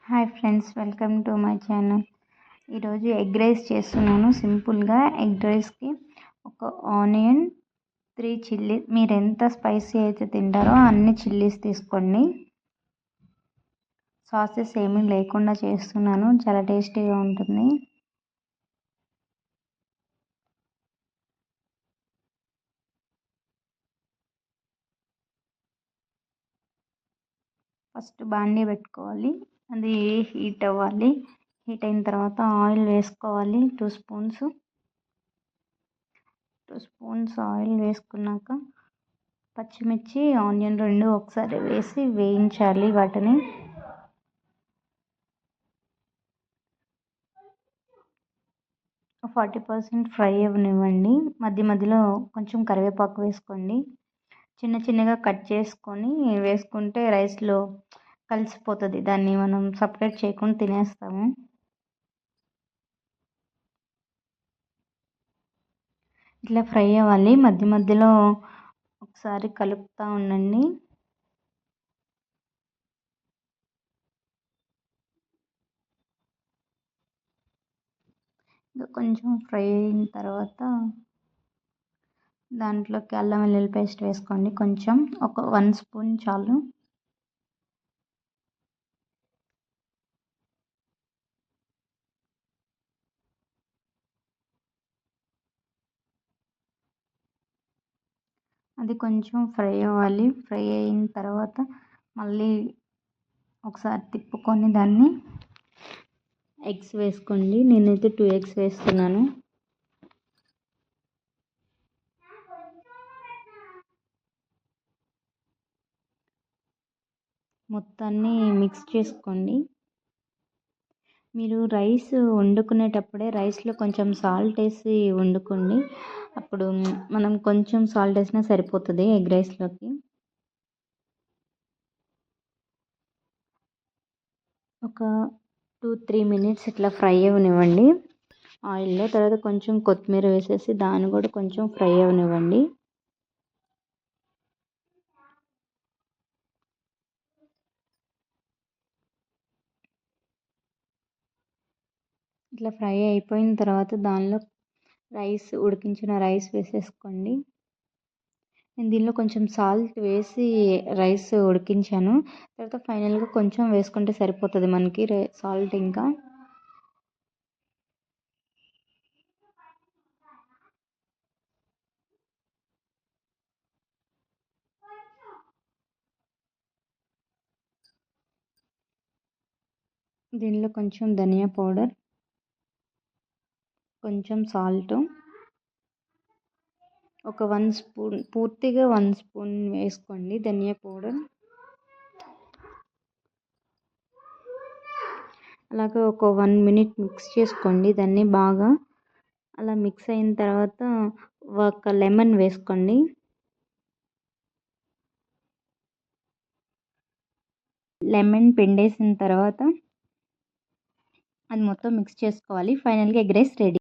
Hi friends, welcome to my channel. ఈరోజు egg rice చేస్తున్నాను. సింపుల్గా ఎగ్ రైస్కి ఒక ఆనియన్, 3 చిల్లీ, మీరు ఎంత స్పైసీ అయితే తింటారో అన్ని చిల్లీస్ తీసుకోండి. సాసెస్ ఏమీ లేకుండా చేస్తున్నాను, చాలా టేస్టీగా ఉంటుంది. ఫస్ట్ బాండీ పెట్టుకోవాలి, అది హీట్ అవ్వాలి. హీట్ అయిన తర్వాత ఆయిల్ వేసుకోవాలి. 2 స్పూన్స్ ఆయిల్ వేసుకున్నాక పచ్చిమిర్చి, ఆనియన్ 2 ఒకసారి వేసి వేయించాలి. వాటిని 40% ఫ్రై అవ్వనివ్వండి. మధ్య మధ్యలో కొంచెం కరివేపాకు వేసుకోండి. చిన్న చిన్నగా కట్ చేసుకొని వేసుకుంటే రైస్లో కలిసిపోతుంది. దాన్ని మనం సపరేట్ చేయకుండా తినేస్తాము. ఇట్లా ఫ్రై అవ్వాలి. మధ్య మధ్యలో ఒకసారి కలుపుతూ ఉండండి. ఇంకా కొంచెం ఫ్రై అయిన తర్వాత దాంట్లోకి అల్లం వెల్లుల్లి పేస్ట్ వేసుకోండి. కొంచెం ఒక 1 స్పూన్ చాలు. అది కొంచెం ఫ్రై అవ్వాలి. ఫ్రై అయిన తర్వాత మళ్ళీ ఒకసారి తిప్పుకొని దాన్ని ఎగ్స్ వేసుకోండి. నేనైతే 2 ఎగ్స్ వేస్తున్నాను. మొత్తాన్ని మిక్స్ చేసుకోండి. మీరు రైస్ వండుకునేటప్పుడే రైస్లో కొంచెం సాల్ట్ వేసి వండుకోండి. అప్పుడు మనం కొంచెం సాల్ట్ వేసినా సరిపోతుంది ఎగ్ రైస్లోకి. ఒక 2-3 మినిట్స్ ఇట్లా ఫ్రై అవ్వనివ్వండి ఆయిల్లో. తర్వాత కొంచెం కొత్తిమీర వేసేసి దాన్ని కూడా కొంచెం ఫ్రై అవ్వనివ్వండి. ఇట్లా ఫ్రై అయిపోయిన తర్వాత దానిలో ఉడికించిన రైస్ వేసేసుకోండి. నేను దీనిలో కొంచెం సాల్ట్ వేసి రైస్ ఉడికించాను. తర్వాత ఫైనల్గా కొంచెం వేసుకుంటే సరిపోతుంది మనకి సాల్ట్. ఇంకా దీనిలో కొంచెం ధనియా పౌడర్, కొంచెం సాల్ట్, ఒక 1 స్పూన్, పూర్తిగా 1 స్పూన్ వేసుకోండి ధనియా పౌడర్. అలాగే ఒక 1 మినిట్ మిక్స్ చేసుకోండి దాన్ని బాగా. అలా మిక్స్ అయిన తర్వాత ఒక లెమన్ వేసుకోండి. లెమన్ పిండేసిన తర్వాత అది మొత్తం మిక్స్ చేసుకోవాలి. ఫైనల్గా ఎగ్ రైస్ రెడీ.